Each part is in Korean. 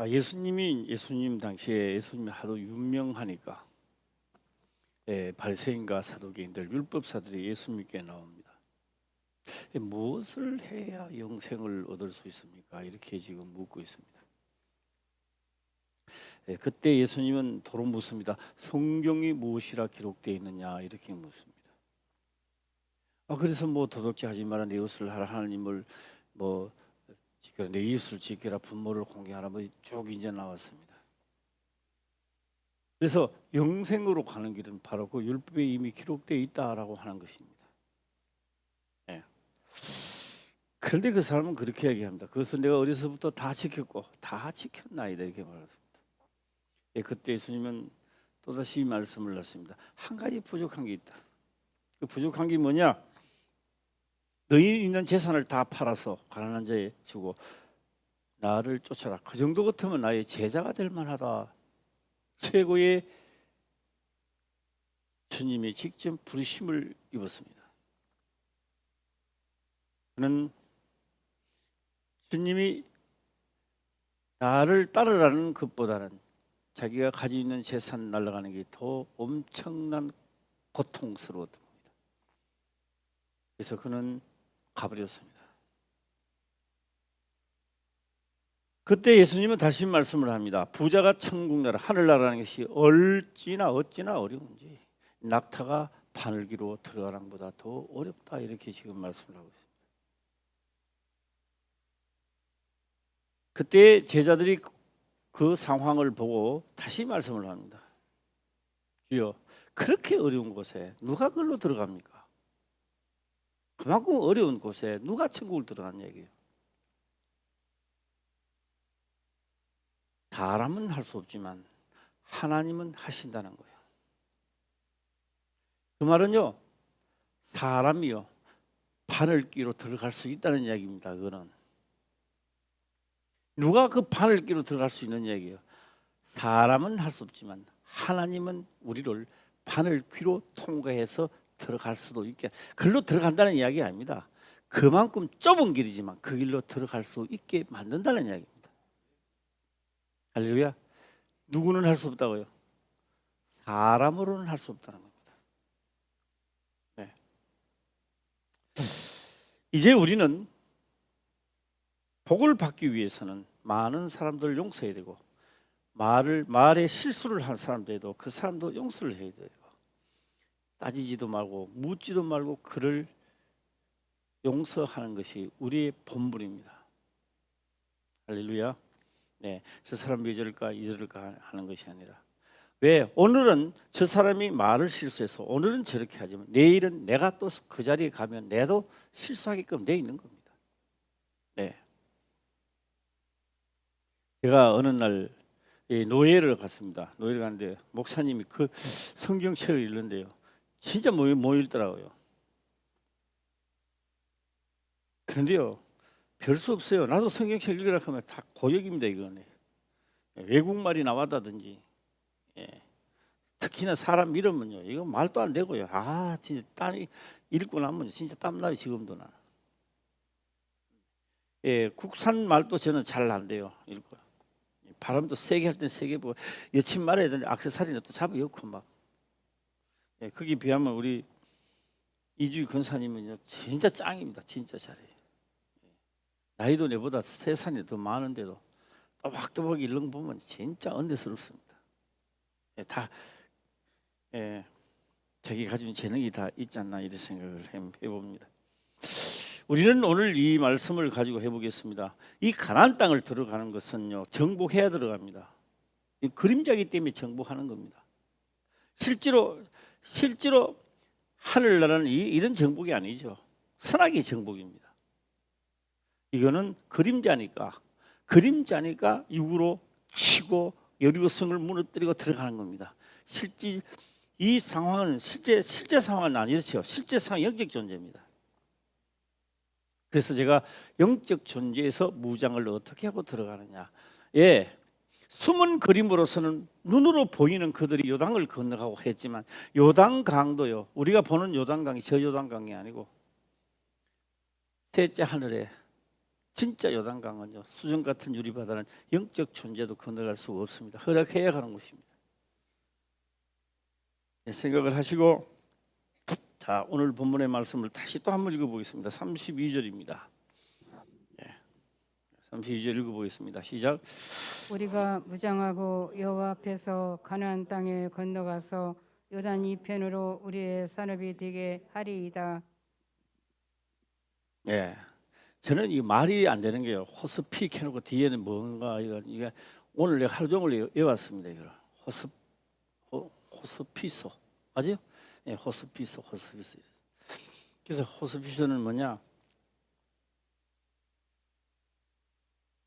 예수님 당시에 예수님이 하도 유명하니까 바리새인과 사두개인들 율법사들이 예수님께 나옵니다. 무엇을 해야 영생을 얻을 수 있습니까? 이렇게 지금 묻고 있습니다. 그때 예수님은 도로 묻습니다. 성경이 무엇이라 기록되어 있느냐 이렇게 묻습니다. 그래서 도덕질 하지 마라, 내 이웃을 하라, 하나님을 지켜라, 내 이웃을 지켜라, 부모를 공경하라, 쭉 이제 나왔습니다. 그래서 영생으로 가는 길은 바로 그 율법에 이미 기록되어 있다라고 하는 것입니다. 그런데 그 사람은 그렇게 얘기합니다. 그것은 내가 어려서부터 다 지켰고 다 지켰나이다 이렇게 말했습니다. 그때 예수님은 또다시 이 말씀을 하십니다. 한 가지 부족한 게 있다. 그 부족한 게 뭐냐? 너희 있는 재산을 다 팔아서 가난한 자에 주고 나를 쫓아라. 그 정도 같으면 나의 제자가 될 만하다. 최고의 주님이 직접 부르심을 입었습니다. 그는 주님이 나를 따르라는 것보다는 자기가 가지고 있는 재산 날아가는 게 더 엄청난 고통스러웠던 겁니다. 그래서 그는 가버렸습니다. 그때 예수님은 다시 말씀을 합니다. 부자가 천국나라 하늘나라라는 것이 어찌나 어려운지 낙타가 바늘기로 들어가는 것보다 더 어렵다 이렇게 지금 말씀을 하고 있습니다. 그때 제자들이 그 상황을 보고 다시 말씀을 합니다. 주여, 그렇게 어려운 곳에 누가 그걸로 들어갑니까? 그만큼 어려운 곳에 누가 천국을 들어가는 얘기예요. 사람은 할 수 없지만 하나님은 하신다는 거예요. 그 말은요, 사람이요 바늘기로 들어갈 수 있다는 이야기입니다. 그거는 누가 그 바늘기로 들어갈 수 있는 얘기예요. 사람은 할 수 없지만 하나님은 우리를 바늘귀로 통과해서 들어갈 수도 있게, 글로 들어간다는 이야기 아닙니다. 그만큼 좁은 길이지만 그 길로 들어갈 수 있게 만든다는 이야기입니다. 할렐루야. 누구는 할 수 없다고요? 사람으로는 할 수 없다는 겁니다. 네. 이제 우리는 복을 받기 위해서는 많은 사람들을 용서해야 되고 말에 실수를 한 사람들도 그 사람도 용서를 해야 돼요. 따지지도 말고 묻지도 말고 그를 용서하는 것이 우리의 본분입니다. 할렐루야. 네, 저 사람 왜 저럴까 이저럴까 하는 것이 아니라, 왜 오늘은 저 사람이 말을 실수해서 오늘은 저렇게 하지만 내일은 내가 또 그 자리에 가면 내도 실수하게끔 돼 있는 겁니다. 네. 제가 어느 날 노예를 갔습니다. 노예를 갔는데 목사님이 그 성경책을 읽는데요, 진짜 못 읽더라고요. 그런데요, 별 수 없어요. 나도 성경책 읽으라 하면 다 고역입니다. 이거는 외국말이 나왔다든지, 특히나 사람 이름은요, 이거 말도 안 되고요. 진짜 땀이 읽고 나면 진짜 땀나요. 지금도 나는. 국산 말도 저는 잘 안 돼요. 읽고 발음도 세게 할 땐 세게 보고 여친 말해야 되는데 액세서리는 또 잡아 엮고 막. 거기 비하면 우리 이주희 권사님은요 진짜 짱입니다. 진짜 잘해요. 나이도 내보다 3살이 더 많은데도 또박또박 읽는 거 보면 진짜 은혜스럽습니다. 다 자기 가진 재능이 다 있지 않나 이런 생각을 해봅니다. 우리는 오늘 이 말씀을 가지고 해보겠습니다. 이 가나안 땅을 들어가는 것은요 정복해야 들어갑니다. 이 그림자이기 때문에 정복하는 겁니다. 실제로 하늘나라는 이런 정복이 아니죠. 선악의 정복입니다. 이거는 그림자니까 육으로 치고 여리고성을 무너뜨리고 들어가는 겁니다. 실제 이 상황은 실제 상황은 아니죠. 실제 상황은 영적 존재입니다. 그래서 제가 영적 존재에서 무장을 어떻게 하고 들어가느냐. 숨은 그림으로서는 눈으로 보이는 그들이 요단을 건너가고 했지만 요단강도요, 우리가 보는 요단강이 저 요단강이 아니고 셋째 하늘에 진짜 요단강은요, 수정 같은 유리바다는 영적 존재도 건너갈 수가 없습니다. 허락해야 가는 곳입니다. 생각을 하시고, 자, 오늘 본문의 말씀을 다시 또 한번 읽어보겠습니다. 32절입니다. 32절 읽어보겠습니다. 시작. 우리가 무장하고 여호와 앞에서 가나안 땅에 건너가서 요단 이편으로 우리의 산업이 되게 하리이다. 예, 저는 이 말이 안 되는 게요. 호스피 해놓고 뒤에는 뭔가 이게 오늘 내가 하루 종일 외웠습니다. 이거 호스피소 맞아요? 예, 호스피소. 그래서 호스피소는 뭐냐?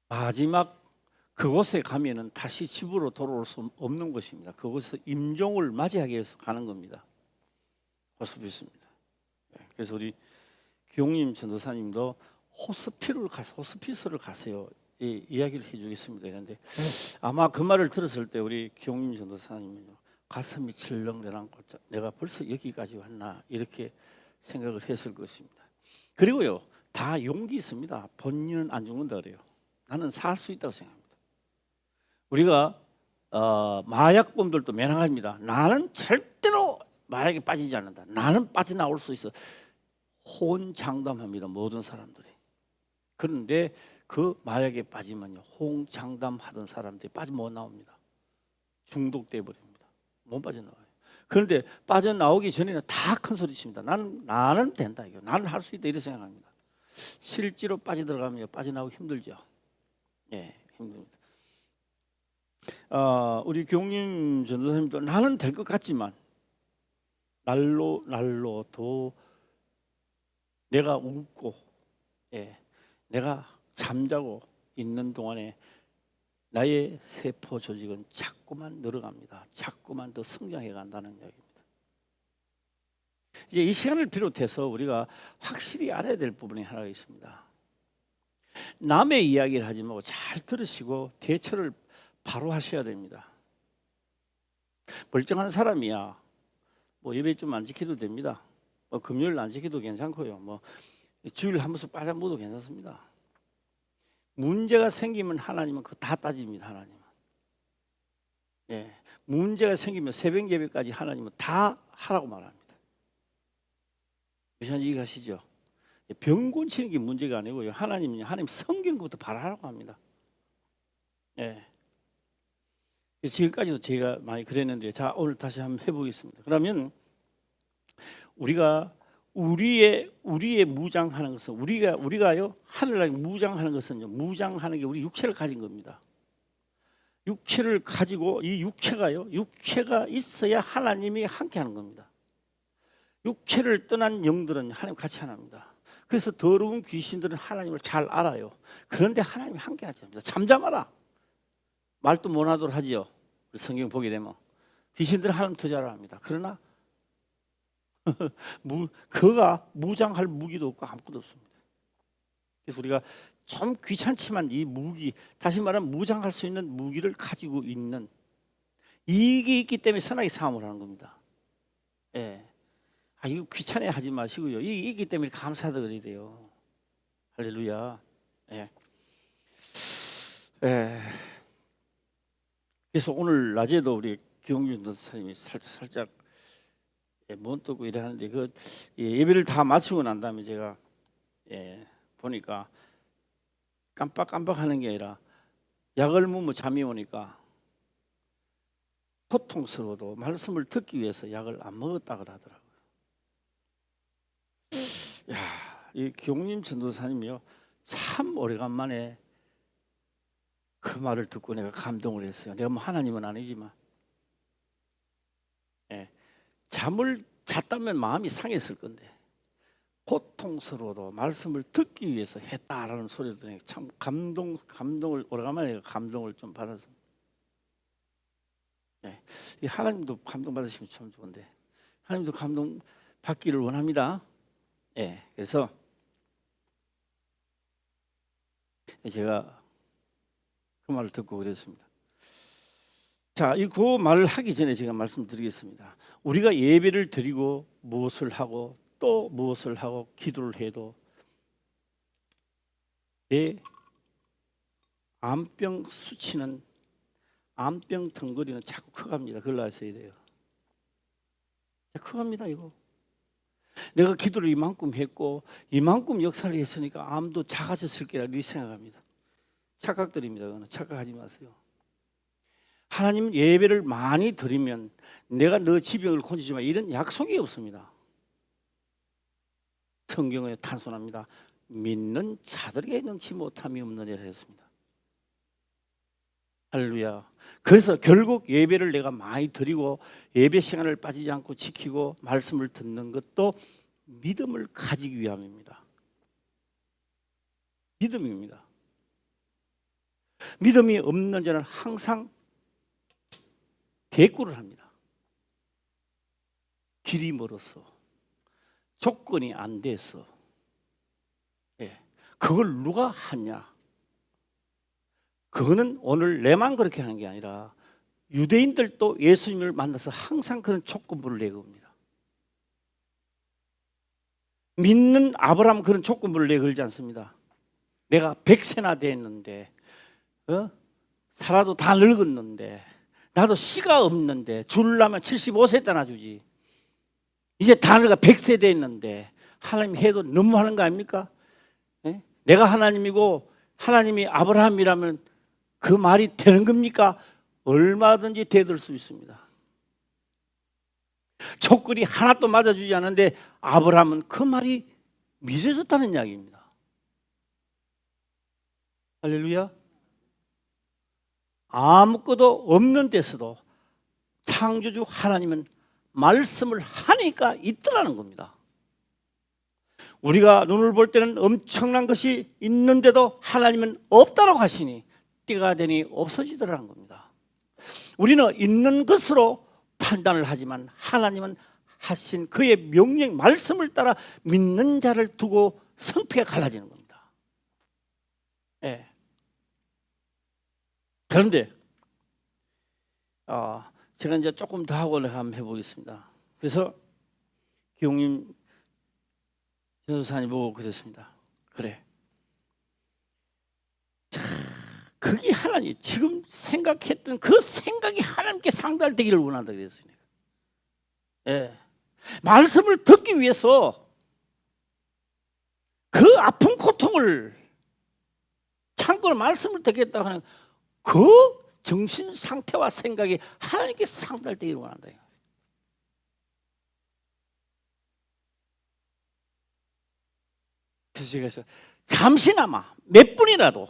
마지막 그곳에 가면은 다시 집으로 돌아올 수 없는 곳입니다. 그곳에서 임종을 맞이하기 위해서 가는 겁니다. 호스피스입니다. 그래서 우리 기용님 전도사님도 호스피스를 가세요. 이 이야기를 해주겠습니다. 그런데 아마 그 말을 들었을 때 우리 기용님 전도사님은요, 가슴이 철렁내랑고 내가 벌써 여기까지 왔나 이렇게 생각을 했을 것입니다. 그리고요, 다 용기 있습니다. 본인은 안 죽는다 그래요. 나는 살 수 있다고 생각합니다. 우리가 마약범들도 매너합니다. 나는 절대로 마약에 빠지지 않는다. 나는 빠져나올 수 있어. 호언장담합니다. 모든 사람들이. 그런데 그 마약에 빠지면요, 호언장담하던 사람들이 빠져 못 나옵니다. 중독돼 버립니다. 못 빠져나와요. 그런데 빠져나오기 전에는 다 큰 소리 칩니다. 나는 된다. 이거. 나는 할 수 있다. 이렇게 생각합니다. 실제로 빠져들어가면 빠져나오기 힘들죠. 예, 힘듭니다. 우리 경림 전도사님도 나는 될 것 같지만 날로 더 내가 웃고, 예, 내가 잠자고 있는 동안에 나의 세포 조직은 자꾸만 늘어갑니다. 자꾸만 더 성장해 간다는 이야기입니다. 이제 이 시간을 비롯해서 우리가 확실히 알아야 될 부분이 하나 있습니다. 남의 이야기를 하지 말고 잘 들으시고 대처를 바로 하셔야 됩니다. 멀쩡한 사람이야 뭐 예배 좀 안 지켜도 됩니다. 뭐 금요일 안 지켜도 괜찮고요. 뭐 주일 한 번씩 빠져 묻어도 괜찮습니다. 문제가 생기면 하나님은 그거 다 따집니다. 하나님은. 예, 문제가 생기면 새벽 예배까지 하나님은 다 하라고 말합니다. 무슨 이해가시죠? 병 고치는 게 문제가 아니고요. 하나님 섬기는 것부터 바라라고 합니다. 예. 지금까지도 제가 많이 그랬는데, 자 오늘 다시 한번 해보겠습니다. 그러면 우리가 우리의 무장하는 것은 우리가요 하늘나라에 무장하는 것은요, 무장하는 게 우리 육체를 가진 겁니다. 육체를 가지고 이 육체가 있어야 하나님이 함께하는 겁니다. 육체를 떠난 영들은 하나님 같이 하나입니다. 그래서 더러운 귀신들은 하나님을 잘 알아요. 그런데 하나님이 함께하지 않습니다. 잠잠하라. 말도 못하도록 하지요. 성경 보게 되면 귀신들은 하나님 더 잘 압니다. 그러나 그가 무장할 무기도 없고 아무것도 없습니다. 그래서 우리가 좀 귀찮지만 이 무기, 다시 말하면 무장할 수 있는 무기를 가지고 있는 이게 있기 때문에 선하게 싸움을 하는 겁니다. 예. 이거 귀찮아 하지 마시고요. 이게 있기 때문에 감사드려야 돼요. 할렐루야. 예. 예. 그래서 오늘 낮에도 우리 기용준 선생님이 살짝 못 뜨고 이러는데 그 예배를 다 마치고 난 다음에 제가 보니까 깜빡하는 게 아니라 약을 먹으면 잠이 오니까 고통스러워도 말씀을 듣기 위해서 약을 안 먹었다 그러더라고요. 야, 이 기용림 전도사님이요 참 오래간만에 그 말을 듣고 내가 감동을 했어요. 내가 뭐 하나님은 아니지만 잠을 잤다면 마음이 상했을 건데 고통스러워도 말씀을 듣기 위해서 했다라는 소리를 들으니 참 감동을 오래간만에 감동을 좀 받았습니다. 이 하나님도 감동 받으시면 참 좋은데 하나님도 감동 받기를 원합니다. 그래서 제가 그 말을 듣고 그랬습니다. 자, 그 말을 하기 전에 제가 말씀드리겠습니다. 우리가 예배를 드리고 무엇을 하고 또 무엇을 하고 기도를 해도 내 암병 수치는, 암병 덩어리는 자꾸 커갑니다. 그걸 아셔야 돼요. 커갑니다. 이거 내가 기도를 이만큼 했고 이만큼 역사를 했으니까 암도 작아졌을 거라 이렇게 생각합니다. 착각들입니다. 그거는 착각하지 마세요. 하나님 예배를 많이 드리면 내가 너 지병을 고치지만 이런 약속이 없습니다. 성경에 단순합니다. 믿는 자들에게 능치 못함이 없느니라 했습니다. 할렐루야. 그래서 결국 예배를 내가 많이 드리고 예배 시간을 빠지지 않고 지키고 말씀을 듣는 것도 믿음을 가지기 위함입니다. 믿음입니다. 믿음이 없는 자는 항상 대꾸를 합니다. 길이 멀어서, 조건이 안 돼서. 그걸 누가 하냐? 그거는 오늘 내만 그렇게 하는 게 아니라 유대인들도 예수님을 만나서 항상 그런 조건부를 내겁니다. 믿는 아브라함 그런 조건부를 내걸지 않습니다. 내가 100세나 됐는데 살아도 다 늙었는데 나도 씨가 없는데 주려면 75세 때나 주지. 이제 다 늙어 100세 됐는데 하나님 해도 너무하는 거 아닙니까? 내가 하나님이고 하나님이 아브라함이라면 그 말이 되는 겁니까? 얼마든지 되들 수 있습니다. 조건이 하나도 맞아주지 않는데 아브라함은 그 말이 믿어졌다는 이야기입니다. 할렐루야. 아무것도 없는 데서도 창조주 하나님은 말씀을 하니까 있더라는 겁니다. 우리가 눈을 볼 때는 엄청난 것이 있는데도 하나님은 없다고 하시니 때가 되니 없어지더라는 겁니다. 우리는 있는 것으로 판단을 하지만 하나님은 하신 그의 명령 말씀을 따라 믿는 자를 두고 성패가 갈라지는 겁니다. 그런데 제가 이제 조금 더 하고 한번 해보겠습니다. 그래서 기용님 전도사님 보고 그랬습니다. 그래. 자, 그게 하나님 지금 생각했던 그 생각이 하나님께 상달되기를 원한다 그랬어요. 말씀을 듣기 위해서 그 아픈 고통을 참고 말씀을 듣겠다고 하는 그 정신 상태와 생각이 하나님께 상달되기를 원한다. 그래서 제가 잠시나마 몇 분이라도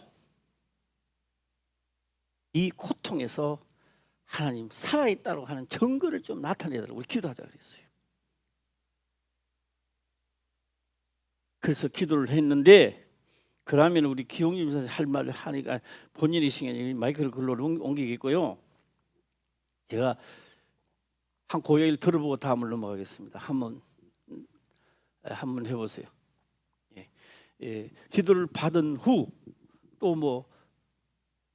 이 고통에서 하나님 살아있다고 하는 증거를 좀 나타내달라고 기도하자 그랬어요. 그래서 기도를 했는데 그러면 우리 기용님 선생 할 말을 하니까 본인이 시간에 마이크를 글로 옮기겠고요. 제가 한 고얘기를 들어보고 다음을 넘어가겠습니다. 한번 해보세요. 기도를 받은 후 또 뭐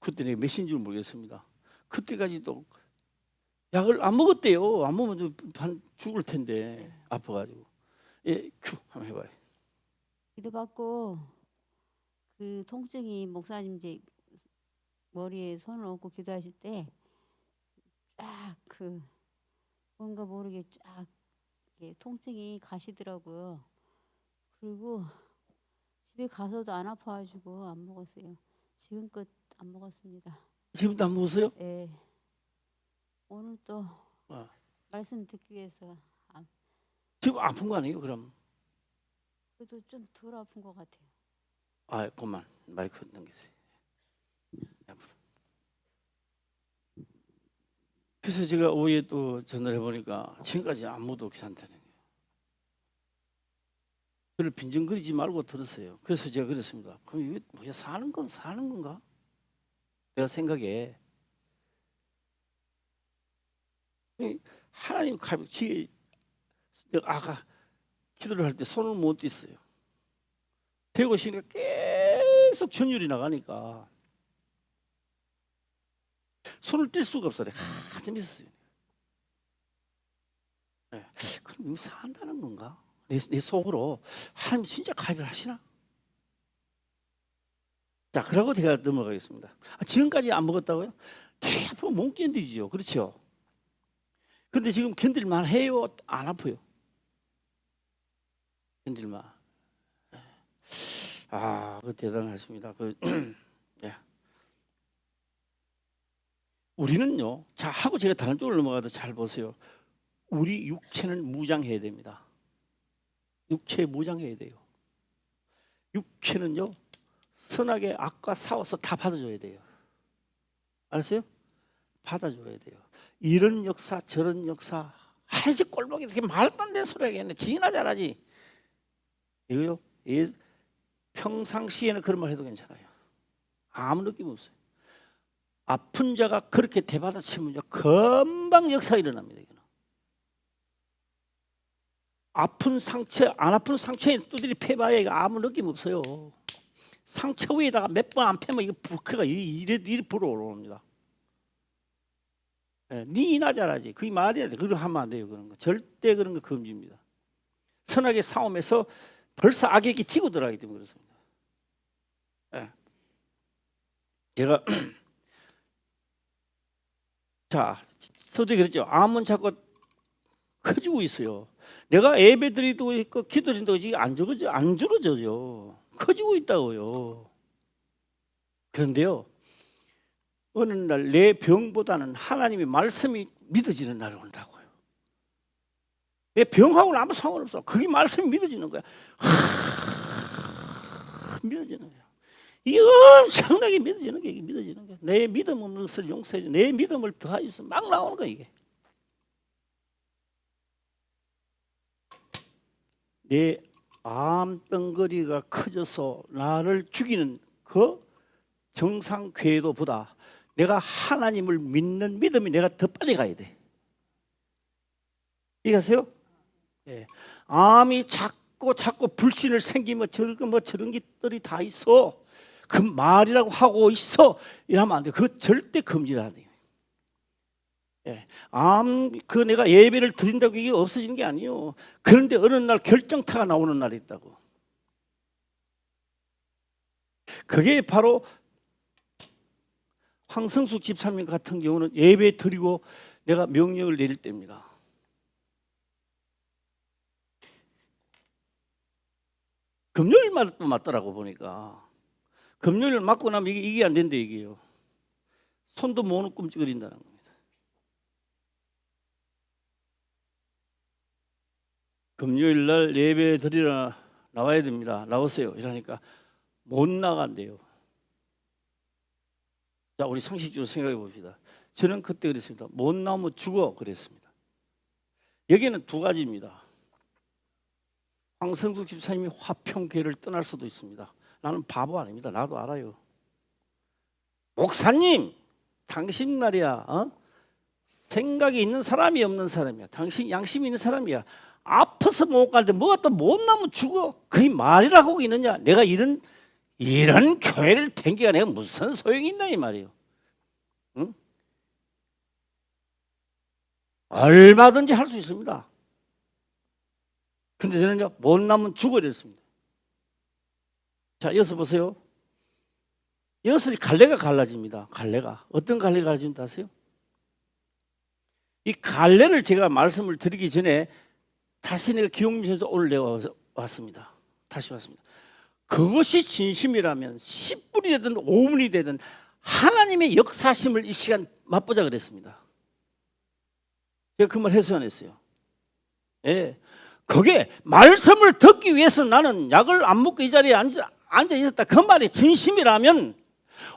그때 내가 몇인 줄 모르겠습니다. 그때까지도 약을 안 먹었대요. 안 먹으면 죽을 텐데 아파가지고. 큐 한번 해봐요. 기도받고 그 통증이 목사님 이제 머리에 손을 얹고 기도하실 때 쫙 그 뭔가 모르게 쫙 통증이 가시더라고요. 그리고 집에 가서도 안 아파가지고 안 먹었어요. 지금껏 안 먹었습니다. 지금도 안 먹었어요? 네. 오늘 또 말씀 듣기 위해서 지금 아픈 거 아니에요? 그럼? 그래도 좀 덜 아픈 것 같아요. 그만 마이크 넘기세요. 그래서 제가 오후에 또 전화를 해보니까 지금까지 아무도 괜찮다는 거예요. 그를 빈정거리지 말고 들었어요. 그래서 제가 그랬습니다. 그럼 이게 뭐야, 사는 건가? 내가 생각에 하나님 가볍지. 내가 아까 기도를 할 때 손을 못 뗐어요. 대고 있으니까 계속 전율이 나가니까 손을 뗄 수가 없어요. 한참 있었어요. 그럼 산다는 건가? 내 속으로 하나님 진짜 가입을 하시나? 자, 그러고 제가 넘어가겠습니다. 지금까지 안 먹었다고요? 대부분 못 견디지요. 그렇죠? 근데 지금 견딜만 해요? 안 아파요? 견딜만. 그 대단하십니다. 예. 우리는요. 자, 하고 제가 다른 쪽으로 넘어가도 잘 보세요. 우리 육체는 무장해야 됩니다. 육체 무장해야 돼요. 육체는요. 선악의 악과 싸워서 다 받아줘야 돼요. 알았어요? 받아줘야 돼요. 이런 역사 저런 역사 하지 꼴보기 이렇게 말도 안 되는 소리 하겠네. 지나 잘하지. 이거요. 평상시에는 그런 말 해도 괜찮아요. 아무 느낌 없어요. 아픈 자가 그렇게 대받아치면요 금방 역사가 일어납니다. 이거는. 아픈 상처 안 아픈 상처에 두드리 패봐야 이거 아무 느낌 없어요. 상처 위에다가 몇 번 안 패면 이거 불크가 이래 불어오릅니다. 니나 잘하지. 그게 말이야 돼. 그거 하면 안 돼요. 그런 거 절대 그런 거 금지입니다. 선악의 싸움에서 벌써 악에게 지고 들어가기 때문에 그렇습니다. 제가 자 서두에 그랬죠. 암은 자꾸 커지고 있어요. 내가 예배 드리고 있고 기도 드린다고 지금 안 줄어져요. 커지고 있다고요. 그런데요. 어느 날 내 병보다는 하나님의 말씀이 믿어지는 날이 온다고요. 내 병하고는 아무 상관없어. 그게 말씀이 믿어지는 거야. 믿어지는 거야. 이게 엄청나게 믿어지는 게 믿어지는 거야. 내 믿음 없는 것을 용서해 줘. 내 믿음을 더하여서 막 나오는 거야 이게. 내 암덩거리가 커져서 나를 죽이는 그 정상 궤도보다 내가 하나님을 믿는 믿음이 내가 더 빨리 가야 돼. 이해하세요? 예. 암이 자꾸 불신을 생기면 저런 것들이 다 있어. 그 말이라고 하고 있어. 이러면 안 돼. 그거 절대 금지를 안 해요. 예. 내가 예배를 드린다고 이게 없어지는 게 아니에요. 그런데 어느 날 결정타가 나오는 날이 있다고. 그게 바로 황성숙 집사님 같은 경우는 예배 드리고 내가 명령을 내릴 때입니다. 금요일마다 또 맞더라고 보니까. 금요일 맞고 나면 이게 안 된다 이게요. 손도 못 놓고 끔찍거린다는 겁니다. 금요일 날 예배 드리러 나와야 됩니다. 나오세요. 이러니까 못 나간대요. 자, 우리 상식적으로 생각해 봅시다. 저는 그때 그랬습니다. 못 나오면 죽어 그랬습니다. 여기는 두 가지입니다. 황성숙 집사님이 화평교회를 떠날 수도 있습니다. 나는 바보 아닙니다. 나도 알아요. 목사님, 당신 말이야. 생각이 있는 사람이 없는 사람이야. 당신 양심이 있는 사람이야. 아파서 못 가는데 뭐가 또 못 나면 죽어. 그게 말이라고 하고 있느냐. 내가 이런 교회를 댕기가 내가 무슨 소용이 있나 이 말이에요. 응? 얼마든지 할 수 있습니다. 근데 저는요 못 나면 죽어 이랬습니다. 자, 여기서 보세요. 여기서 갈래가 갈라집니다. 갈래가 어떤 갈래가 갈라진다 아세요? 이 갈래를 제가 말씀을 드리기 전에 다시 내가 기억미에서 오늘 내가 왔습니다. 다시 왔습니다. 그것이 진심이라면 10분이 되든 5분이 되든 하나님의 역사심을 이 시간 맛보자 그랬습니다. 제가 그 말 해서 안 했어요. 예. 그게 말씀을 듣기 위해서 나는 약을 안 먹고 이 자리에 앉아 있었다. 그 말이 진심이라면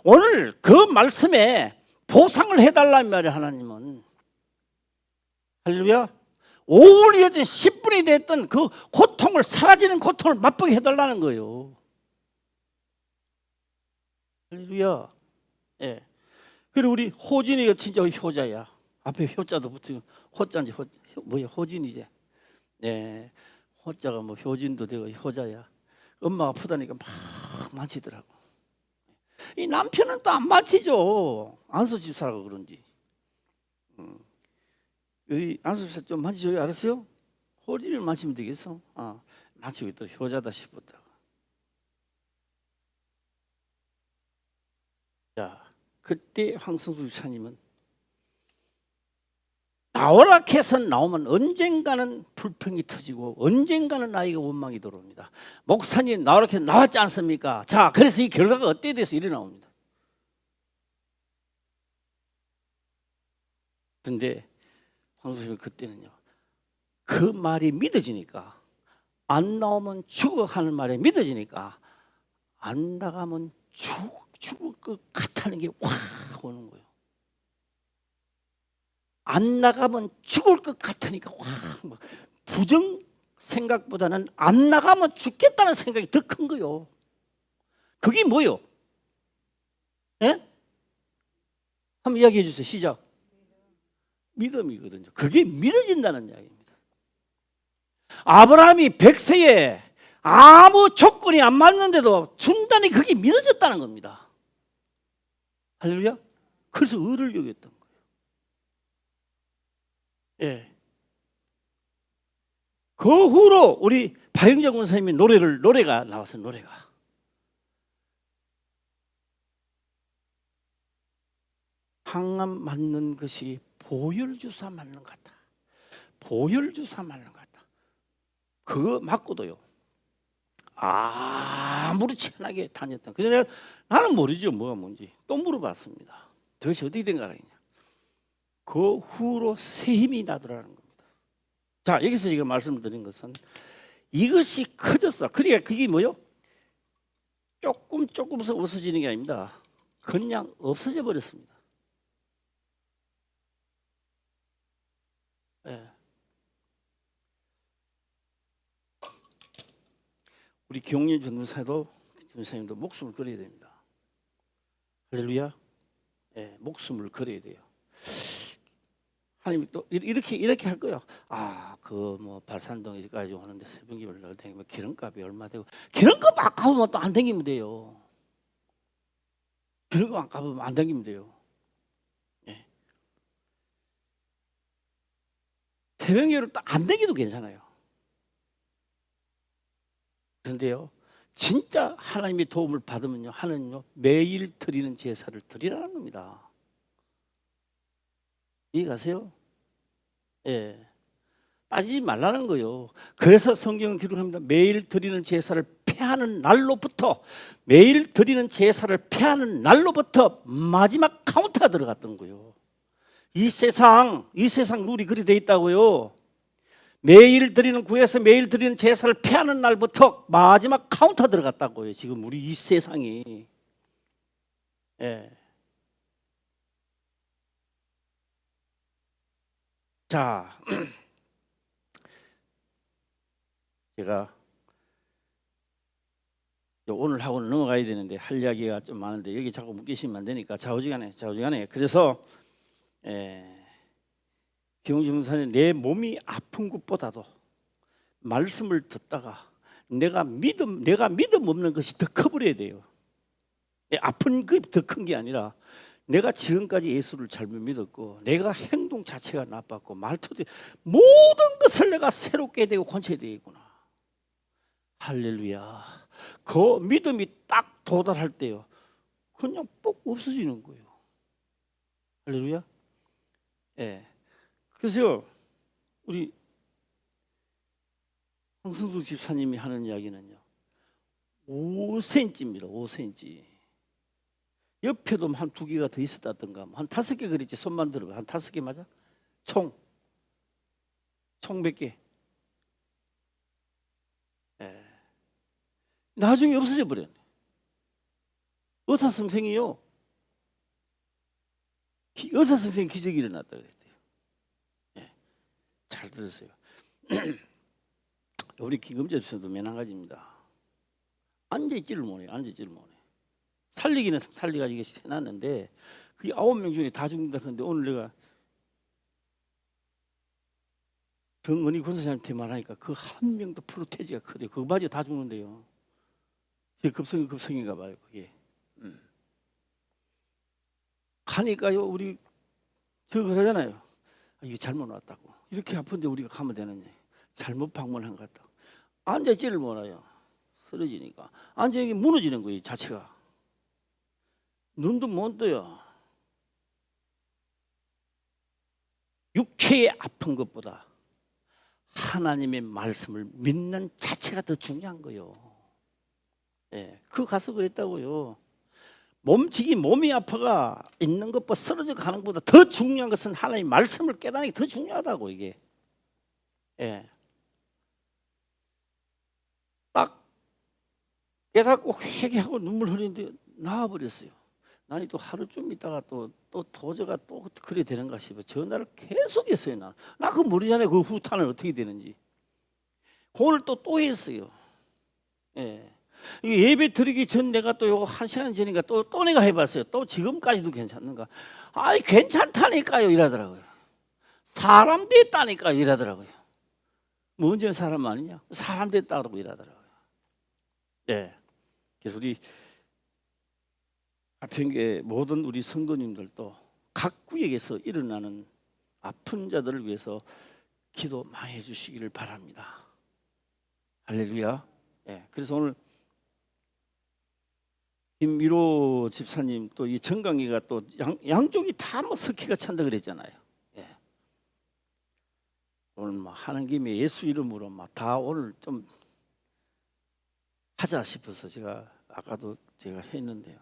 오늘 그 말씀에 보상을 해달라는 말이에요. 하나님은. 할렐루야. 5분이 됐든 10분이 됐든 그 고통을 사라지는 고통을 맛보게 해달라는 거예요. 할렐루야. 예. 그리고 우리 호진이가 진짜 효자야. 앞에 효자도 붙이고 호자인지 뭐야 호진이지. 네, 호자가 뭐 효진도 되고 효자야. 엄마가 아프다니까 막 만지더라고. 이 남편은 또 안 만지죠. 안수 집사라고 그런지. 여기 안수 집사 좀 만지줘요. 알았어요? 허리를 만지면 되겠어. 만지고 있다 효자다 싶었다고. 그때 황성수 집사님은 나오라 해서 나오면 언젠가는 불평이 터지고 언젠가는 나에게 원망이 들어옵니다. 목사님 나오라 해서 나왔지 않습니까? 자, 그래서 이 결과가 어때에 대해서 이래 나옵니다. 그런데 황성수는 그때는요, 그 말이 믿어지니까, 안 나오면 죽어 하는 말이 믿어지니까 안 나가면 죽을 것 같다는 게 확 오는 거예요. 안 나가면 죽을 것 같으니까 확 부정 생각보다는 안 나가면 죽겠다는 생각이 더 큰 거예요. 그게 뭐예요? 예? 한번 이야기해 주세요. 시작. 믿음이거든요. 그게 믿어진다는 이야기입니다. 아브라함이 100세에 아무 조건이 안 맞는데도 준다니 그게 믿어졌다는 겁니다. 할렐루야. 그래서 의를 여겼던 거예요. 예. 그 후로 우리 박영정 권사님이 노래가 나왔어요. 노래가 항암 맞는 것이 보혈주사 맞는 것 같다. 보혈주사 맞는 것 같다. 그거 맞고도요, 아무리 친하게 다녔던. 그래서 나는 모르죠, 뭐가 뭔지. 또 물어봤습니다. 도대체 어떻게 된 거냐. 그 후로 새 힘이 나더라는 겁니다. 자, 여기서 지금 말씀드린 것은 이것이 커졌어. 그러니까 그게 뭐요? 조금씩 없어지는 게 아닙니다. 그냥 없어져 버렸습니다. 예. 우리 경륜 전도사님도 목숨을 걸어야 됩니다. 할렐루야. 예, 목숨을 걸어야 돼요. 하나님이 또 이렇게 할 거예요. 그 뭐 발산동까지 오는데 새벽기를 넣을 테니까 기름값이 얼마 되고, 기름값 아까우면 또 안 댕기면 돼요. 기름값 아까우면 안 댕기면 돼요. 예. 새벽기를 또 안 댕기도 괜찮아요. 그런데요, 진짜 하나님의 도움을 받으면요, 하나님요 매일 드리는 제사를 드리라는 겁니다. 이해가세요? 예. 빠지지 말라는 거예요. 그래서 성경은 기록합니다. 매일 드리는 제사를 폐하는 날로부터, 매일 드리는 제사를 폐하는 날로부터 마지막 카운트가 들어갔던 거예요. 이 세상 룰이 그리 돼 있다고요. 매일 드리는 구에서 매일 드리는 제사를 폐하는 날부터 마지막 카운트가 들어갔다고요. 지금 우리 이 세상이. 예. 자, 제가 오늘 하고는 넘어가야 되는데 할 이야기가 좀 많은데 여기 자꾸 묶이시면 안 되니까 좌우지간에 그래서 김홍준 목사님, 내 몸이 아픈 것보다도 말씀을 듣다가 내가 믿음 없는 것이 더 커버려야 돼요. 아픈 게 더 큰 게 아니라 내가 지금까지 예수를 잘못 믿었고, 내가 행동 자체가 나빴고, 말투도, 모든 것을 내가 새롭게 되고 권쳐야 되겠구나. 할렐루야. 그 믿음이 딱 도달할 때요, 그냥 뻑 없어지는 거예요. 할렐루야. 예. 그래서요, 우리 황성수 집사님이 하는 이야기는요, 5cm입니다. 5cm. 옆에도 한 2개가 더 있었다던가, 한 5개 그랬지. 손만 들어봐. 한 5개 맞아? 총 몇 개? 예. 나중에 없어져 버렸네. 의사선생이요, 의사선생 기적이 일어났다 그랬대요. 예. 잘 들으세요. 우리 김금재 집사도 매한가지입니다. 앉아있지를 못해요. 살리기는 살리가지고 해놨는데 그 9명 중에 다 죽는다 그런데 오늘 내가 정은희 권사님한테 말하니까 그 한 명도 프로테지가 크대요. 그거 맞아, 다 죽는데요. 그게 급성인가 봐요. 그게. 가니까요, 우리 저 그러잖아요. 이게 잘못 왔다고. 이렇게 아픈데 우리가 가면 되느냐. 잘못 방문한 것 같다고. 앉아있지를 못해요. 쓰러지니까. 앉아 여기 무너지는 거예요, 자체가. 눈도 못 떠요. 육체의 아픈 것보다 하나님의 말씀을 믿는 자체가 더 중요한 거예요. 예, 그거 가서 그랬다고요. 몸이 아파가 있는 것보다 쓰러져 가는 것보다 더 중요한 것은 하나님의 말씀을 깨닫는 게 더 중요하다고 이게. 예. 딱 깨닫고 회개하고 눈물 흘리는데 나와버렸어요. 나니 또 하루 좀 있다가 또 도저가 또 그래 되는가 싶어. 전화를 계속 했어요. 나 그거 모르잖아요. 그 후탄은 어떻게 되는지. 오늘 또 했어요. 예. 예배 드리기 전 내가 또 요거 1시간 전인가 또 내가 해봤어요. 또 지금까지도 괜찮는가? 아이 괜찮다니까요 이러더라고요. 사람 됐다니까 이러더라고요. 뭐 언제 사람 아니냐? 사람 됐다고 이러더라고요. 예. 그래서 우리 가평교회 모든 우리 성도님들도 각 구역에서 일어나는 아픈 자들을 위해서 기도 많이 해주시기를 바랍니다. 할렐루야. 예. 그래서 오늘 김미로 집사님 또 이 정강이가 또 양쪽이 다 뭐 석회가 찬다 그랬잖아요. 예. 오늘 뭐 하는 김에 예수 이름으로 막 다 오늘 좀 하자 싶어서 제가 아까도 제가 했는데요.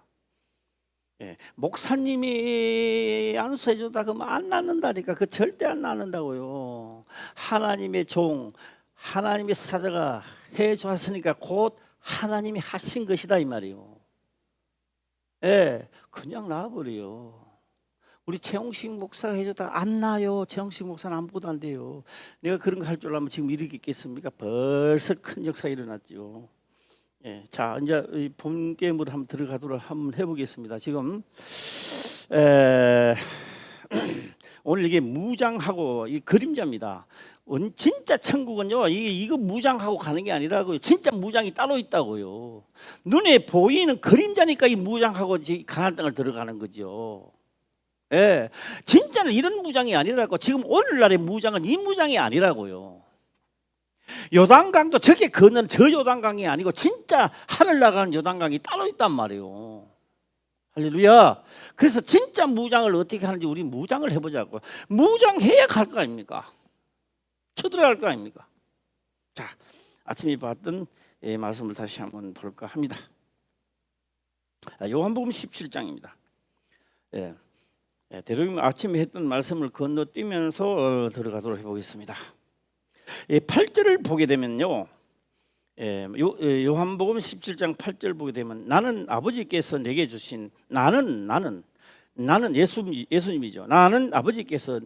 예. 목사님이 안수해주다 그러면 안 낫는다니까. 그 절대 안 낫는다고요. 하나님의 종, 하나님의 사자가 해주었으니까 곧 하나님이 하신 것이다 이 말이에요. 예, 그냥 나와버려요. 우리 최홍식 목사가 해주다 안 나요. 최홍식 목사는 아무것도 안 돼요. 내가 그런 거 할 줄 알면 지금 이렇게 있겠습니까? 벌써 큰 역사가 일어났죠. 예, 자 이제 이 본 게임으로 한번 들어가도록 한번 해보겠습니다. 지금 오늘 이게 무장하고 이 그림자입니다. 진짜 천국은요 이거 무장하고 가는 게 아니라고요. 진짜 무장이 따로 있다고요. 눈에 보이는 그림자니까 이 무장하고 가나안 땅을 들어가는 거죠. 예, 진짜는 이런 무장이 아니라고. 지금 오늘날의 무장은 이 무장이 아니라고요. 요단강도 저게 건너는 저 요단강이 아니고 진짜 하늘 나가는 요단강이 따로 있단 말이에요. 할렐루야. 그래서 진짜 무장을 어떻게 하는지 우리 무장을 해보자고. 무장해야 갈 거 아닙니까? 쳐들어갈 거 아닙니까? 자, 아침에 봤던 말씀을 다시 한번 볼까 합니다. 요한복음 17장입니다. 예, 대륙 아침에 했던 말씀을 건너뛰면서 들어가도록 해보겠습니다. 8절을 보게 되면요, 요한복음 17장 8절 보게 되면 나는 아버지께서 내게 주신 나는 예수님이죠. 나는 아버지께서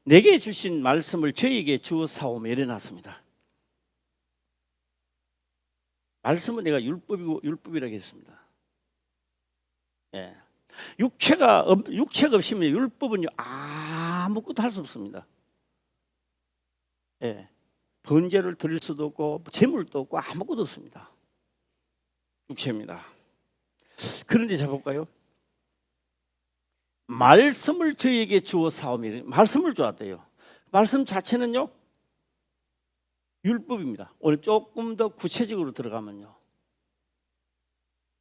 내게 주신 말씀을 저에게 주사오며 이래놨습니다. 말씀은 내가 율법이라고 했습니다. 예. 육체가 없으면 율법은요 아무것도 할 수 없습니다. 예. 번제를 드릴 수도 없고 제물도 없고 아무것도 없습니다. 육체입니다. 그런데 자 볼까요? 말씀을 저에게 주어 사오며 말씀을 주었대요. 말씀 자체는요 율법입니다. 오늘 조금 더 구체적으로 들어가면요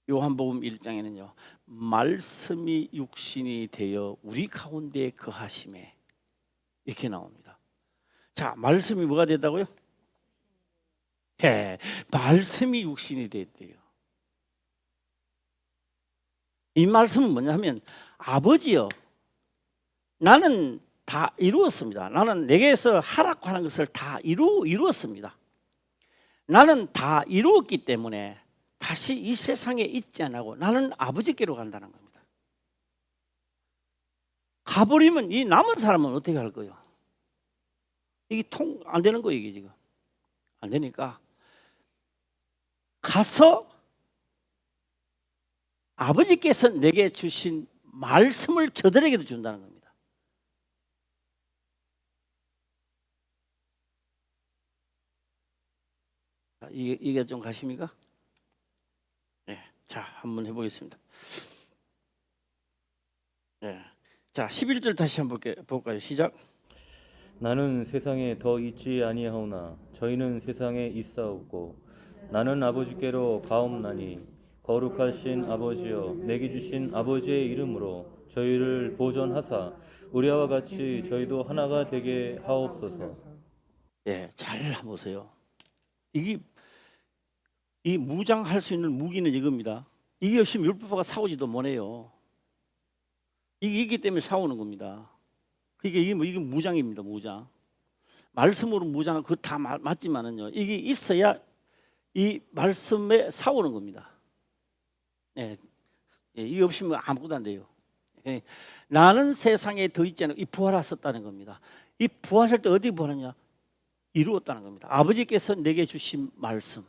요한복음 1장에는요 말씀이 육신이 되어 우리 가운데 거하심에 이렇게 나옵니다. 자, 말씀이 뭐가 됐다고요? 말씀이 육신이 됐대요. 이 말씀은 뭐냐면 아버지여 나는 다 이루었습니다. 나는 내게서 하라고 하는 것을 다 이루었습니다. 나는 다 이루었기 때문에 다시 이 세상에 있지 않고 나는 아버지께로 간다는 겁니다. 가버리면 이 남은 사람은 어떻게 할 거예요? 이게 안 되는 거예요. 이게 지금 안 되니까 가서 아버지께서 내게 주신 말씀을 저들에게도 준다는 겁니다. 이게 좀 가십니까? 네, 자 한번 해보겠습니다. 네, 자 11절 다시 한번 볼까요? 시작. 나는 세상에 더 있지 아니하오나 저희는 세상에 있사옵고 나는 아버지께로 가옵나니 거룩하신 아버지여 내게 주신 아버지의 이름으로 저희를 보존하사 우리와 같이 저희도 하나가 되게 하옵소서. 예, 잘 한번 보세요. 이게 이 무장할 수 있는 무기는 이겁니다. 이게 없으면 율법화가 싸우지도 못해요. 이게 있기 때문에 싸우는 겁니다. 그러니까 이게 무장입니다. 무장. 말씀으로 무장 그거 다 맞지만은요. 이게 있어야 이 말씀에 싸우는 겁니다. 예, 이게 없으면 아무것도 안 돼요. 예, 나는 세상에 더 있지 않고 이 부활하셨다는 겁니다. 이 부활할 때 어디 부활하냐? 이루었다는 겁니다. 아버지께서 내게 주신 말씀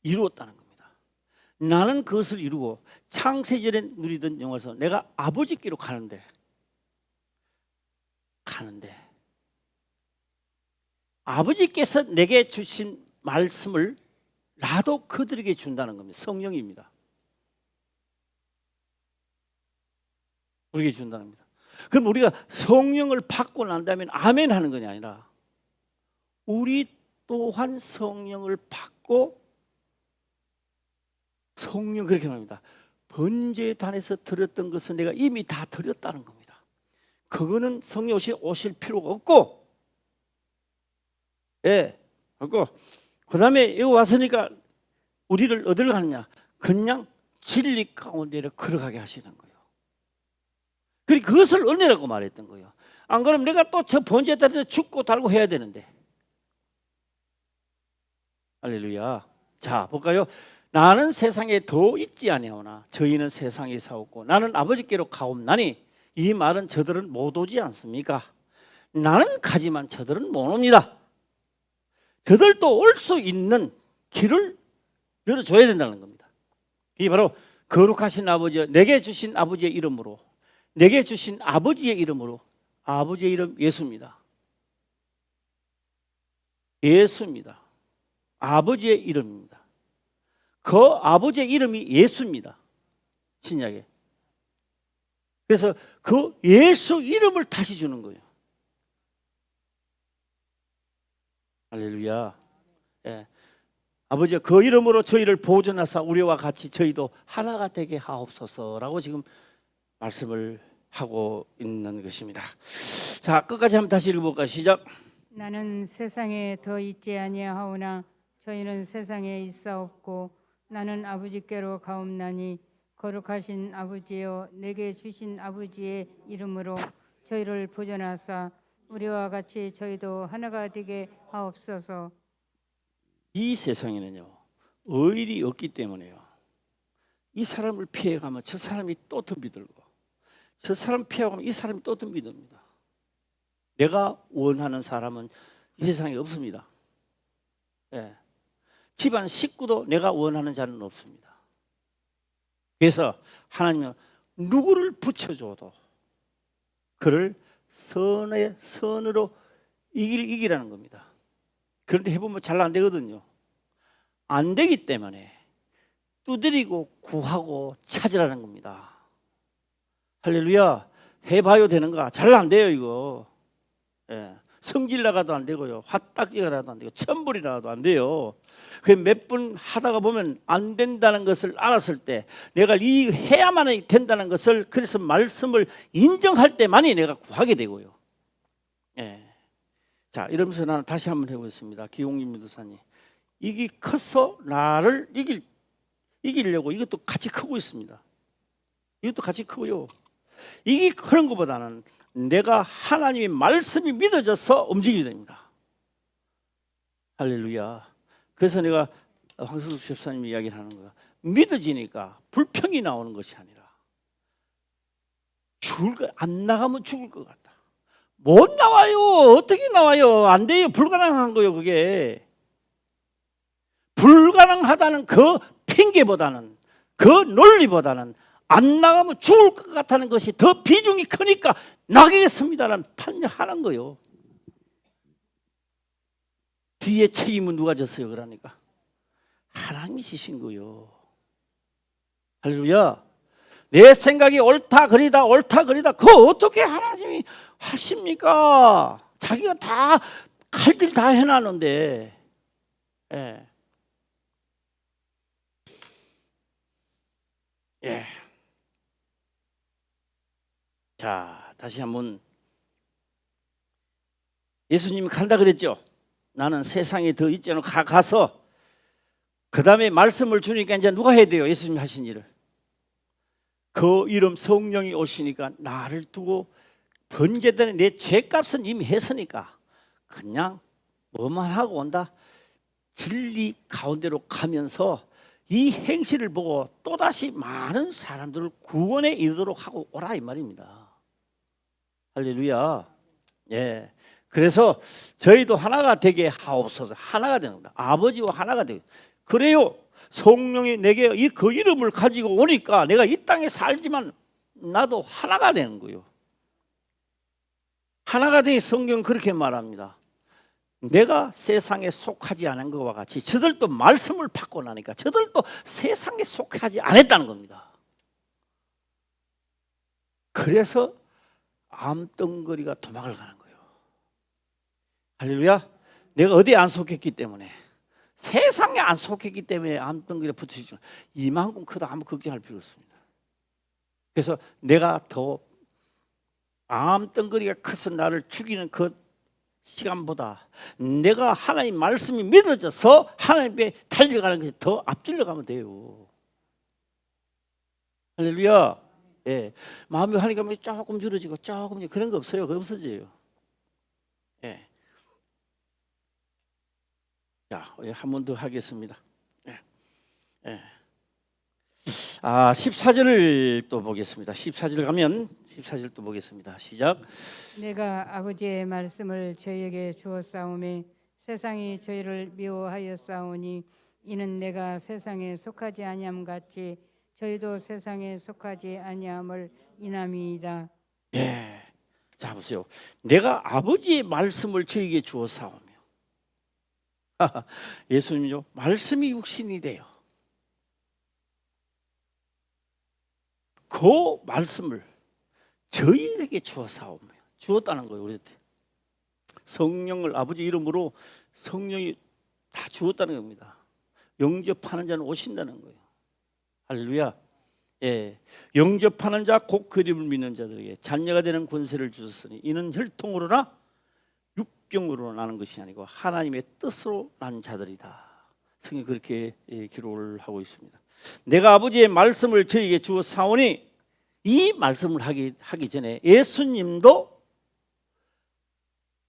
이루었다는 겁니다. 나는 그것을 이루고 창세전에 누리던 영화에서 내가 아버지께로 가는데 아버지께서 내게 주신 말씀을 나도 그들에게 준다는 겁니다. 성령입니다. 우리에게 준다는 겁니다. 그럼 우리가 성령을 받고 난 다음에 아멘 하는 것이 아니라 우리 또한 성령을 받고 성령 그렇게 말합니다. 번제단에서 드렸던 것은 내가 이미 다 드렸다는 겁니다. 그거는 성령 오실 필요가 없고, 예, 없고 그 다음에 여기 왔으니까 우리를 어디로 가느냐? 그냥 진리 가운데로 걸어가게 하시는 거예요. 그리고 그것을 은혜라고 말했던 거예요. 안 그러면 내가 또 저 번제단에서 죽고 달고 해야 되는데. 할렐루야. 자, 볼까요? 나는 세상에 더 있지 아니하오나 저희는 세상에 사옵고 나는 아버지께로 가옵나니 이 말은 저들은 못 오지 않습니까? 나는 가지만 저들은 못 옵니다. 저들도 올 수 있는 길을 열어줘야 된다는 겁니다. 이게 바로 거룩하신 아버지, 내게 주신 아버지의 이름으로, 내게 주신 아버지의 이름으로, 아버지의 이름 예수입니다. 예수입니다. 아버지의 이름입니다. 그 아버지의 이름이 예수입니다. 신약에. 그래서 그 예수 이름을 다시 주는 거예요. 할렐루야. 예. 아버지가 그 이름으로 저희를 보존하사 우리와 같이 저희도 하나가 되게 하옵소서라고 지금 말씀을 하고 있는 것입니다. 자, 끝까지 한번 다시 읽어볼까요? 시작. 나는 세상에 더 있지 아니하오나 저희는 세상에 있사옵고 나는 아버지께로 가옵나니 거룩하신 아버지여 내게 주신 아버지의 이름으로 저희를 보존하사 우리와 같이 저희도 하나가 되게 하옵소서. 이 세상에는요 의일이 없기 때문에요. 이 사람을 피해가면 저 사람이 또 덤비들고 저 사람 피해가면 이 사람이 또 덤비듭니다. 내가 원하는 사람은 이 세상에 없습니다. 예. 집안 식구도 내가 원하는 자는 없습니다. 그래서 하나님은 누구를 붙여줘도 그를 선으로 이기라는 겁니다. 그런데 해보면 잘 안 되거든요. 안 되기 때문에 두드리고 구하고 찾으라는 겁니다. 할렐루야. 해봐요 되는가? 잘 안 돼요 이거. 예. 성질 나가도 안 되고요. 화딱지가 나도 안 되고 천불이 나도 안 돼요. 그 몇 분 하다가 보면 안 된다는 것을 알았을 때 내가 이 해야만 된다는 것을 그래서 말씀을 인정할 때만이 내가 구하게 되고요. 예. 자, 이러면서 나는 다시 한번 해보겠습니다. 기용림 미도사님, 이게 커서 나를 이기려고 이것도 같이 크고 있습니다. 이것도 같이 크고요. 이게 크는 것보다는 내가 하나님의 말씀이 믿어져서 움직이게 됩니다. 할렐루야. 그래서 내가 황석수 집사님이 이야기를 하는 거야. 믿어지니까 불평이 나오는 것이 아니라 안 나가면 죽을 것 같다. 못 나와요. 어떻게 나와요? 안 돼요. 불가능한 거예요. 그게 불가능하다는 그 핑계보다는 그 논리보다는 안 나가면 죽을 것 같다는 것이 더 비중이 크니까 나가겠습니다라는 판단하는 거예요. 뒤에 책임은 누가 졌어요? 그러니까 하나님이 지신 거예요. 할렐루야. 내 생각이 옳다 그리다 그거 어떻게 하나님이 하십니까? 자기가 다 할 일 다 해놨는데. 예. 예. 자, 다시 한번 예수님이 간다 그랬죠. 나는 세상에 더 있지 않고 가서 그 다음에 말씀을 주니까 이제 누가 해야 돼요? 예수님이 하신 일을. 그 이름 성령이 오시니까 나를 두고 번제단에 내 죄값은 이미 했으니까 그냥 뭐만 하고 온다. 진리 가운데로 가면서 이 행실을 보고 또다시 많은 사람들을 구원에 이르도록 하고 오라 이 말입니다. 할렐루야. 예. 그래서 저희도 하나가 되게 하옵소서. 하나가 되는 겁니다. 아버지와 하나가 되고. 그래요. 성령이 내게 그 이름을 가지고 오니까 내가 이 땅에 살지만 나도 하나가 되는 거예요. 하나가 되니 성경은 그렇게 말합니다. 내가 세상에 속하지 않은 것과 같이 저들도 말씀을 받고 나니까 저들도 세상에 속하지 않았다는 겁니다. 그래서 암덩거리가 도망을 가는 거예요. 할렐루야. 내가 어디에 안 속했기 때문에, 세상에 안 속했기 때문에 암덩거리가 붙으시죠. 이만큼 크다 아무 걱정할 필요 없습니다. 그래서 내가 더 암덩거리가 커서 나를 죽이는 그 시간보다 내가 하나님 말씀이 믿어져서 하나님께 달려가는 것이 더 앞질러 가면 돼요. 할렐루야. 예. 마음이 하니까 조금 줄어지고 조금 그런 거 없어요. 그거 없어져요. 예. 자, 한 번 더 하겠습니다. 예. 예. 14절을 또 보겠습니다. 14절 가면 14절 또 보겠습니다. 시작. 내가 아버지의 말씀을 저희에게 주었사오매 세상이 저희를 미워하였사오니 이는 내가 세상에 속하지 아니함 같이 저희도 세상에 속하지 아니함을 인함이이다. 예. 자 보세요. 내가 아버지의 말씀을 저에게 주었사오며 예수님이죠. 말씀이 육신이 돼요. 그 말씀을 저희에게 주었사오며 주었다는 거예요. 우리한테 성령을 아버지 이름으로 성령이 다 주었다는 겁니다. 영접하는 자는 오신다는 거예요. 할렐루야. 예, 영접하는 자 곧 그 이름을 믿는 자들에게 자녀가 되는 권세를 주셨으니 이는 혈통으로나 육경으로 나는 것이 아니고 하나님의 뜻으로 난 자들이다. 성경이 그렇게 기록을 하고 있습니다. 내가 아버지의 말씀을 저에게 주어 사오니 이 말씀을 하기 전에 예수님도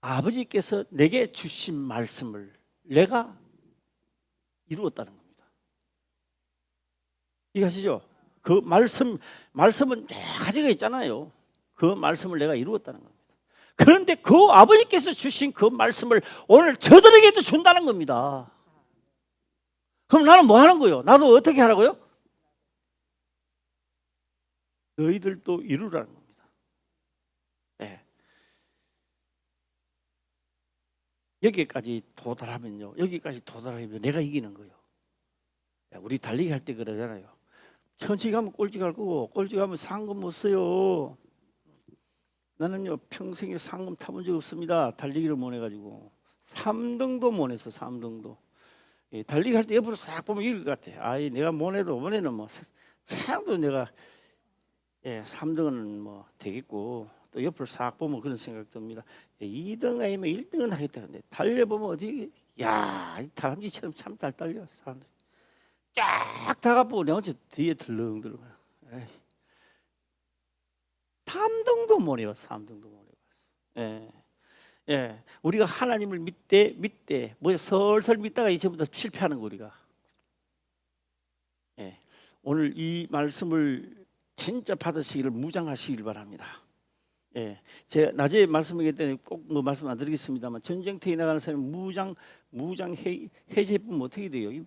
아버지께서 내게 주신 말씀을 내가 이루었다는 겁니다. 이해하시죠? 그 말씀은 여러 가지가 있잖아요. 그 말씀을 내가 이루었다는 겁니다. 그런데 그 아버지께서 주신 그 말씀을 오늘 저들에게도 준다는 겁니다. 그럼 나는 뭐 하는 거예요? 나도 어떻게 하라고요? 너희들도 이루라는 겁니다. 네. 여기까지 도달하면요. 여기까지 도달하면 내가 이기는 거예요. 우리 달리기 할 때 그러잖아요. 천천히 가면 꼴찌 갈 거고 꼴찌 가면 상금 못 써요. 나는요 평생에 상금 타본 적 없습니다. 달리기를 못 해가지고 3등도 못 했어. 3등도. 달리기 할 때 옆으로 싹 보면 이길 것 같아. 아이 내가 못 해도 이번에는 뭐 사람도 내가 3등은 뭐 되겠고 또 옆으로 싹 보면 그런 생각 듭니다. 2등 아니면 1등은 하겠다. 근데 달려보면 어디 야 이 다람쥐처럼 참 잘 달려 사람들. 쫙 다가보고 내가 어째 뒤에 들렁들렁. 3등도 못 해요. 3등도 못 해봤어. 예, 우리가 하나님을 믿대 뭐 설설 믿다가 이제부터 실패하는 거 우리가. 예, 오늘 이 말씀을 진짜 받으시기를 무장하시길 바랍니다. 예, 제가 낮에 말씀하기 때문에 꼭 뭐 말씀 안 드리겠습니다만 전쟁터에 나가는 사람이 무장 해제해보면 어떻게 돼요?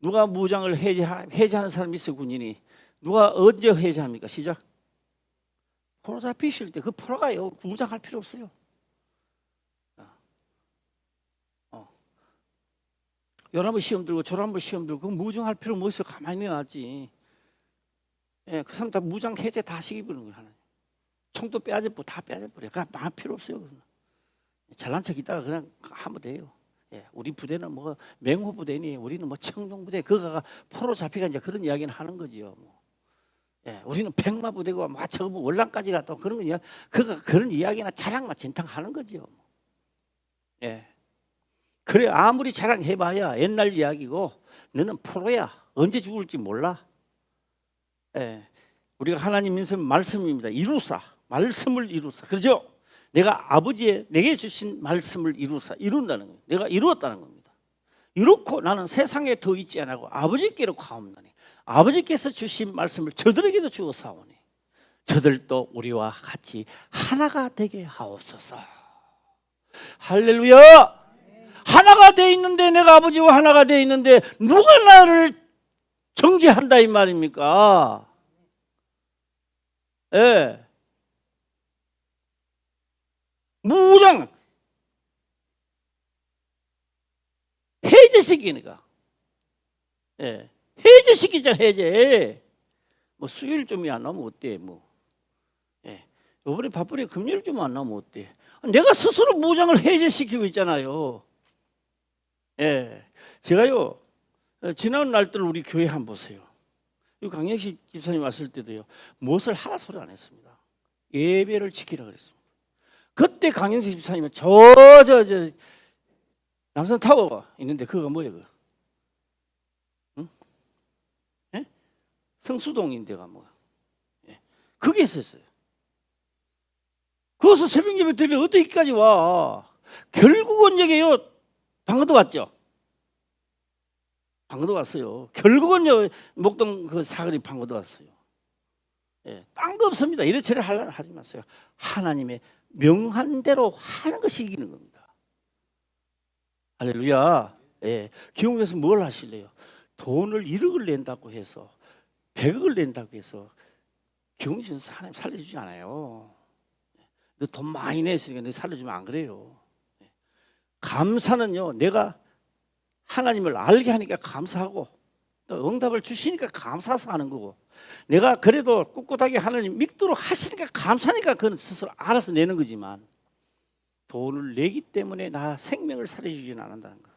누가 무장을 해제하는 사람이 있어요, 군인이. 누가 언제 해제합니까? 시작. 포로 잡히실 때 그 포로가요. 무장할 필요 없어요. 열한번 시험 들고 저한번 시험 들고 그 무장할 필요 뭐 있어? 가만히 놨지. 예, 그 사람 다 무장 해제 다 시키버리는 거예요. 하나님. 총도 빼앗아버려, 다 빼앗아버려. 그냥 말 필요 없어요. 잘난 척 있다가 그냥 하면 돼요. 예, 우리 부대는 뭐 맹호 부대니 우리는 뭐 청룡 부대 그거가 포로 잡히가 이제 그런 이야기는 하는 거지요. 뭐. 예, 우리는 백마부대고 마차 월남까지 갔다 그런 거 그런 이야기나 자랑만 진탕하는 거죠. 예. 그래 아무리 자랑해봐야 옛날 이야기고 너는 프로야. 언제 죽을지 몰라. 예. 우리가 하나님 말씀입니다. 이루사 말씀을 이루사. 그렇죠? 내가 아버지의 내게 주신 말씀을 이룬다는 거예요. 내가 이루었다는 겁니다. 이렇고 나는 세상에 더 있지 않고 아버지께로 가옵나니 아버지께서 주신 말씀을 저들에게도 주어사오니 저들도 우리와 같이 하나가 되게 하옵소서. 할렐루야. 하나가 돼 있는데 내가 아버지와 하나가 돼 있는데 누가 나를 정죄한다 이 말입니까? 예. 무장 해제시키니까. 예. 해제시키자 해제. 뭐 수요일 좀이 안 나오면 어때 뭐. 예. 이번에 바쁘니 금요일 좀 안 나오면 어때. 내가 스스로 무장을 해제시키고 있잖아요. 예. 제가요 지난 날들 우리 교회 한번 보세요. 이 강영식 집사님 왔을 때도요 무엇을 하라 소리 안 했습니다. 예배를 지키라 그랬습니다. 그때 강영식 집사님은 저 남산 타워가 있는데 그거 뭐예요? 그거? 응? 예? 성수동인데가 뭐? 예. 그게 있었어요. 거기서 새벽 예배 드리러 어디까지 와? 결국은 여기요 방금도 왔죠. 방금도 왔어요. 결국은 목동 그 사거리 방금도 왔어요. 예, 딴 거 없습니다. 이래저래 하려면 하지 마세요. 하나님의 명한 대로 하는 것이 이기는 겁니다. 할렐루야. 예, 기용에서 뭘 하실래요? 돈을 1억을 낸다고 해서 100억을 낸다고 해서 기용에서 하나님 살려주지 않아요. 너 돈 많이 냈으니까 너 살려주면 안 그래요. 감사는요 내가 하나님을 알게 하니까 감사하고 또 응답을 주시니까 감사해서 하는 거고 내가 그래도 꿋꿋하게 하나님 믿도록 하시니까 감사하니까 그건 스스로 알아서 내는 거지만 돈을 내기 때문에 나 생명을 살려주지는 않는다는 거.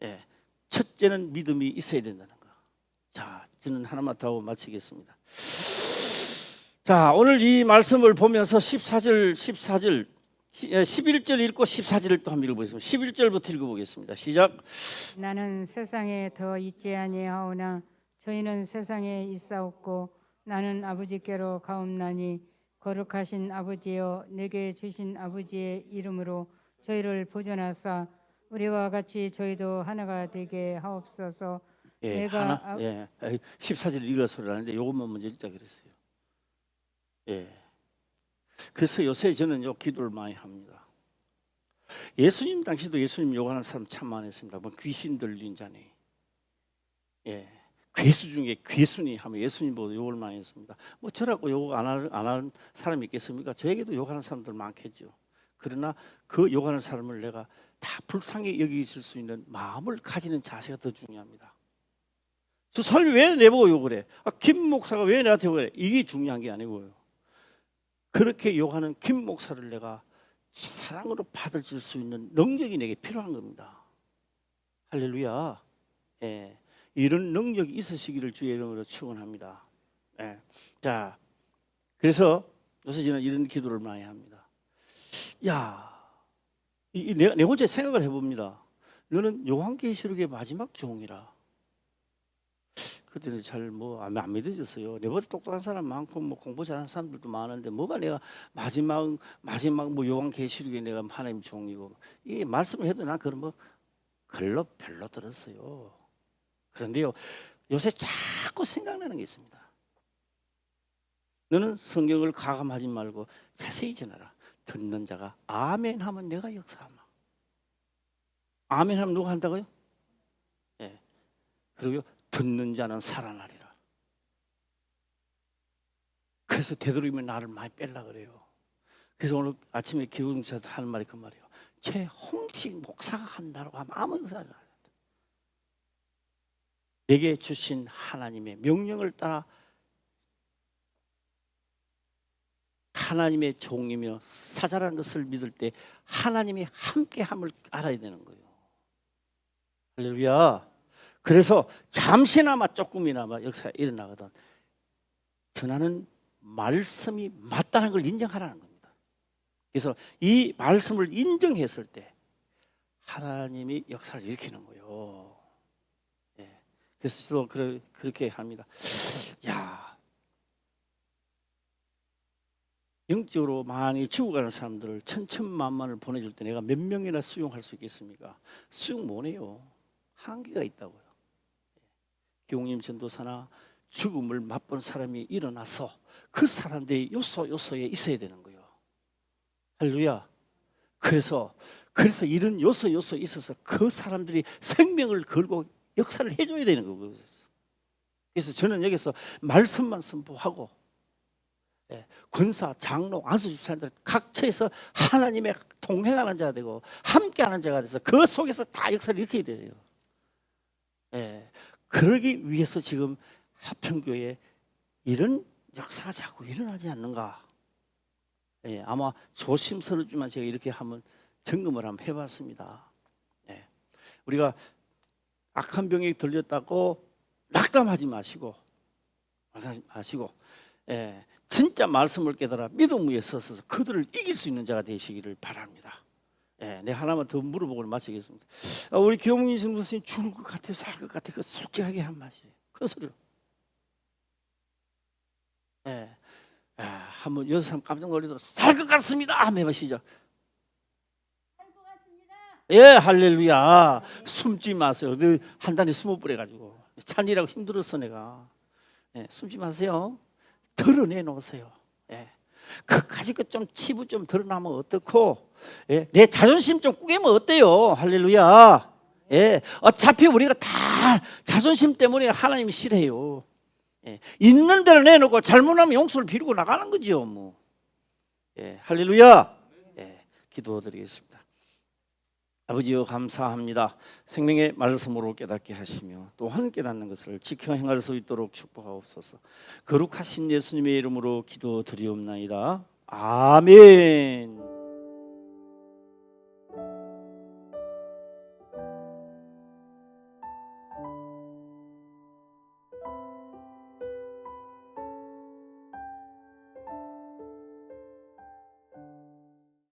예, 첫째는 믿음이 있어야 된다는 거. 자, 저는 하나만 더 하고 마치겠습니다. 자, 오늘 이 말씀을 보면서 11절 읽고 14절을 또 한번 읽어보겠습니다. 11절부터 읽어보겠습니다. 시작. 나는 세상에 더 있지 아니하오나 저희는 세상에 있사옵고 나는 아버지께로 가옵나니 거룩하신 아버지여 내게 주신 아버지의 이름으로 저희를 보존하사 우리와 같이 저희도 하나가 되게 하옵소서. 예, 내가 14절 읽어서 그러는데 요것만 먼저 읽자 그랬어요. 예. 그래서 요새 저는 기도를 많이 합니다. 예수님 당시도 예수님 욕하는 사람 참 많았습니다. 뭐 귀신 들린 자니, 예, 괴수 중에 괴수니 하면 예수님 보고 욕을 많이 했습니다. 뭐 저라고 욕 안 하는 사람이 있겠습니까? 저에게도 욕하는 사람들 많겠죠. 그러나 그 욕하는 사람을 내가 다 불쌍히 여기실 수 있는 마음을 가지는 자세가 더 중요합니다. 저 사람이 왜 내보고 욕을 해? 김 목사가 왜 나한테 욕을 해? 이게 중요한 게 아니고요. 그렇게 욕하는 김 목사를 내가 사랑으로 받아줄 수 있는 능력이 내게 필요한 겁니다. 할렐루야. 예, 이런 능력이 있으시기를 주의 이름으로 축원합니다. 예. 자, 그래서 요새 저는 이런 기도를 많이 합니다. 야, 내 혼자 생각을 해봅니다. 너는 요한계시록의 마지막 종이라. 그때는 잘 안 믿어졌어요. 내보다 똑똑한 사람 많고 공부 잘하는 사람들도 많은데 뭐가 내가 마지막 요한계시록에 내가 하나님 종이고 이 말씀을 해도 난 그런 별로 들었어요. 그런데요 요새 자꾸 생각나는 게 있습니다. 너는 성경을 가감하지 말고 자세히 전하라. 듣는 자가 아멘 하면 내가 역사하마. 아멘 하면 누가 한다고요? 예. 그리고 듣는 자는 살아나리라. 그래서 되도록이면 나를 많이 뺄라 그래요. 그래서 오늘 아침에 기도자한테 하는 말이 그 말이에요. 최홍식 목사가 한다고 하면 아무 역사가 안 된다. 내게 주신 하나님의 명령을 따라 하나님의 종이며 사자라는 것을 믿을 때 하나님이 함께함을 알아야 되는 거예요. 할렐루야. 그래서 잠시나마 조금이나마 역사가 일어나거든 전하는 말씀이 맞다는 걸 인정하라는 겁니다. 그래서 이 말씀을 인정했을 때 하나님이 역사를 일으키는 거예요. 예. 그래서 저도 그렇게 합니다. 야, 영적으로 많이 죽어가는 사람들을 천천만만을 보내줄 때 내가 몇 명이나 수용할 수 있겠습니까? 수용 못해요. 한계가 있다고요. 교웅님 전도사나 죽음을 맛본 사람이 일어나서 그 사람들이 요소에 있어야 되는 거예요. 할렐루야. 그래서 이런 요소에 있어서 그 사람들이 생명을 걸고 역사를 해줘야 되는 거예요. 그래서 저는 여기서 말씀만 선포하고, 권사, 장로, 안수집사님들 각처에서 하나님의 동행하는 자가 되고 함께하는 자가 돼서 그 속에서 다 역사를 일으켜야 돼요. 그러기 위해서 지금 하평교회에 이런 역사가 자꾸 일어나지 않는가. 아마 조심스럽지만 제가 이렇게 한번 점검을 한번 해봤습니다. 우리가 악한 병이 들렸다고 낙담하지 마시고, 진짜 말씀을 깨달아 믿음 위에 서서 그들을 이길 수 있는 자가 되시기를 바랍니다. 네, 하나만 더 물어보고 마치겠습니다. 우리 교웅님 선생님 죽을 것 같아요, 살 것 같아요. 그 솔직하게 한 말이에요. 큰 소리로. 한번 여섯 사람 깜짝 놀리도록 살 것 같습니다. 한번 해보시죠. 살 것 같습니다. 예, 할렐루야. 숨지 마세요. 한 달에 20번 해가지고 찬이라고 힘들었어 내가. 숨지 마세요. 드러내 놓으세요. 그까지 좀 치부 좀 드러나면 어떻고, 내 자존심 좀 꾸기면 어때요? 할렐루야. 어차피 우리가 다 자존심 때문에 하나님이 싫어해요. 있는 대로 내놓고 잘못하면 용서를 비우고 나가는 거죠. 뭐. 할렐루야. 기도드리겠습니다. 아버지여 감사합니다. 생명의 말씀으로 깨닫게 하시며 또한 깨닫는 것을 지켜 행할 수 있도록 축복하옵소서. 거룩하신 예수님의 이름으로 기도드리옵나이다. 아멘.